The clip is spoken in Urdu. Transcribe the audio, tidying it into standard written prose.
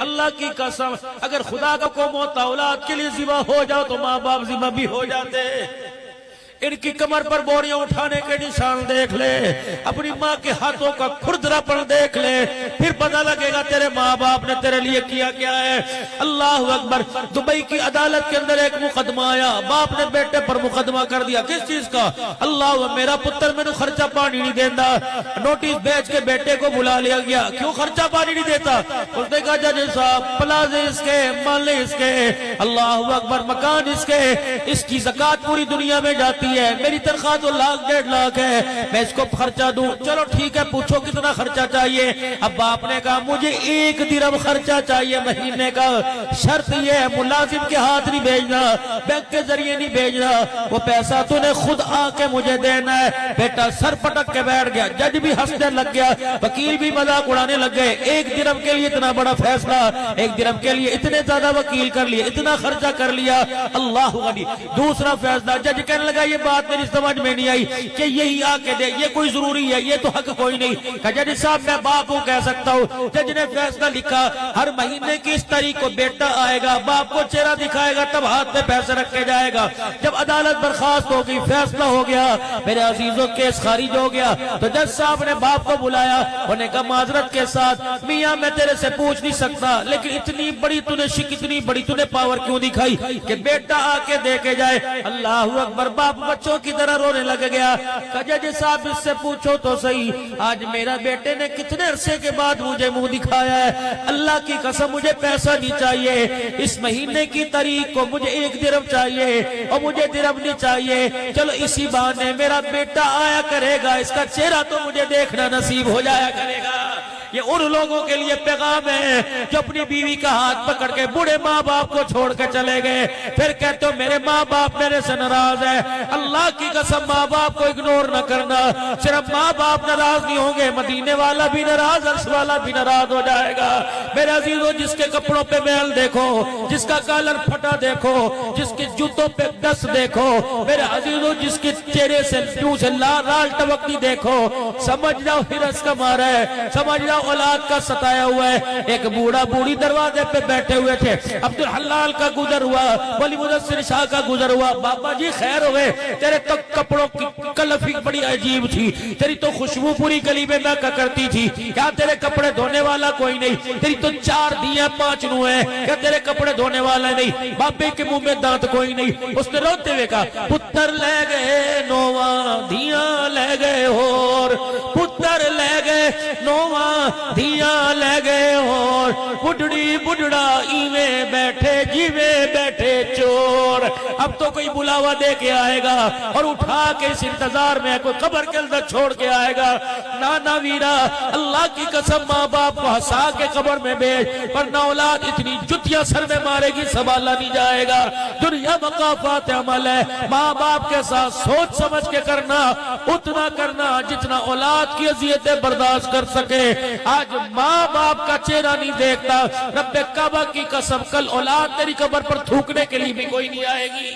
اللہ کی قسم اگر خدا کا کوئی موت اولاد کے لیے ذبح ہو جاؤ تو ماں باپ ذبح بھی ہو جاتے. ان کی کمر پر بوریاں اٹھانے کے نشان دیکھ لے, اپنی ماں کے ہاتھوں کا کھردرا پن دیکھ لے, پھر پتہ لگے گا تیرے ماں باپ نے تیرے لیے کیا کیا ہے. اللہ اکبر. دبئی کی عدالت کے اندر ایک مقدمہ آیا, باپ نے بیٹے پر مقدمہ کر دیا. کس چیز کا؟ اللہ میرا پتر میں نے خرچہ پانی نہیں دیتا. نوٹس بیچ کے بیٹے کو بلا لیا گیا, کیوں خرچہ پانی نہیں دیتا؟ اس نے کہا جج صاحب پلازے اس کے, مالے اس کے, اللہ اکبر, مکان اس کے, اس کی زکاة پوری دنیا میں جاتی ہے, میری تنخواہ تو 1,00,000-1,50,000 ہے, میں اس کو خرچہ دوں. چلو ٹھیک ہے, پوچھو کتنا خرچہ چاہیے. اب باپ نے کہا مجھے 1 درہم خرچہ چاہیے مہینے کا. شرط یہ ہے ملازم کے ہاتھ نہیں بھیجنا, بینک کے ذریعے نہیں بھیجنا, وہ پیسہ تو نے خود آ کے مجھے دینا ہے. بیٹا سر پٹک کے بیٹھ گیا. جج بھی ہنسنے لگ گیا, وکیل بھی مذاق اڑانے لگ گئے. 1 درہم کے لیے اتنا بڑا فیصلہ, 1 درہم کے لیے اتنے زیادہ وکیل کر لیے, اتنا خرچہ کر لیا. اللہ غنی. دوسرا فیصلہ, جج کہنے لگا یہ بات میری سمجھ میں نہیں آئی کہ یہی آ کے دے, یہ کوئی ضروری ہے, یہ تو حق کوئی نہیں. کہ جج صاحب میں باپ کو کہہ سکتا ہوں. جج نے فیصلہ لکھا ہر مہینے کی اس تاریخ کو بیٹا آئے گا, باپ کو چہرہ دکھائے گا, تب ہاتھ میں پیسے رکھ کے جائے گا. جب عدالت برخاست ہو گئی, فیصلہ ہو گیا, میرے عزیزوں کیس خارج ہو گیا, تو جج صاحب نے باپ کو بلایا. انہوں نے کہا معذرت کے ساتھ میاں میں تیرے سے پوچھ نہیں سکتا, لیکن اتنی بڑی تو نے شک, اتنی بڑی تو نے پاور کیوں دکھائی کہ بیٹا آ کے دے کے جائے. اللہ اکبر. باپ بچوں کی طرح رونے لگ گیا. کہ جج صاحب اس سے پوچھو تو صحیح, آج میرا بیٹے نے کتنے عرصے کے بعد مجھے منہ دکھایا ہے. اللہ کی قسم مجھے پیسہ نہیں چاہیے, اس مہینے کی تاریخ کو مجھے 1 درہم چاہیے اور مجھے درہم نہیں چاہیے. چلو اسی بہانے میرا بیٹا آیا کرے گا, اس کا چہرہ تو مجھے دیکھنا نصیب ہو جایا کرے گا. یہ ان لوگوں کے لیے پیغام ہے جو اپنی بیوی کا ہاتھ پکڑ کے بوڑھے ماں باپ کو چھوڑ کے چلے گئے, پھر کہتے ہو میرے ماں باپ میرے سے ناراض ہے. اللہ کی قسم ماں باپ کو اگنور نہ کرنا. صرف ماں باپ ناراض نہیں ہوں گے, مدینے والا بھی ناراض, عرش والا بھی ناراض ہو جائے گا. میرے عزیزوں جس کے کپڑوں پہ میل دیکھو, جس کا کالر پھٹا دیکھو, جس کے جوتوں پہ ڈس دیکھو, میرے عزیزوں جس کے چہرے سے پیوں سے لال ٹبکتی دیکھو, سمجھ جاؤ ہرس کا مارا ہے, سمجھ جاؤ اولاد کا ستایا ہوا ہے. ایک بوڑھا بوڑھی دروازے پہ بیٹھے ہوئے تھے, عبدالحلال کا گزر ہوا, ولی مدثر شاہ کا گزر ہوا. بابا جی خیر ہوئے, تیرے تو کپڑوں کی کلفی بڑی عجیب تھی, تیری تو خوشبو پوری گلی میں مہکا کرتی تھی, کیا تیرے کپڑے دھونے والا کوئی نہیں؟ تیری تو 4 دیاں 5 نویں, کیا تیرے کپڑے دھونے والا نہیں؟ بابے کے منہ میں دانت کوئی نہیں. اس نے روتے ہوئے کہا پتر لے گئے نواں دیاں لے گئے اور, پتر لے گئے نواں دیاں لے گئے اور, بڑھڑی بڑھڑا ایویں بیٹھے جیویں بیٹھے چور. اب تو کوئی بلاوا دے کے آئے گا اور اٹھا کے اس انتظار میں کوئی قبر کے اندر چھوڑ کے آئے گا. نانا ویرا اللہ کی قسم ماں باپ کو ہسا کے قبر میں بھیج, پر نہ اولاد اتنی جتیاں سر میں مارے گی سنبھالا نہیں جائے گا. دنیا مقافات عمل ہے, ماں باپ کے ساتھ سوچ سمجھ کے کرنا, اتنا کرنا جتنا اولاد کی اذیتیں برداشت کر سکے. آج ماں باپ کا چہرہ نہیں دیکھتا, رب کعبہ کی قسم کل اولاد تیری قبر پر تھوکنے کے لیے بھی کوئی نہیں آئے گی.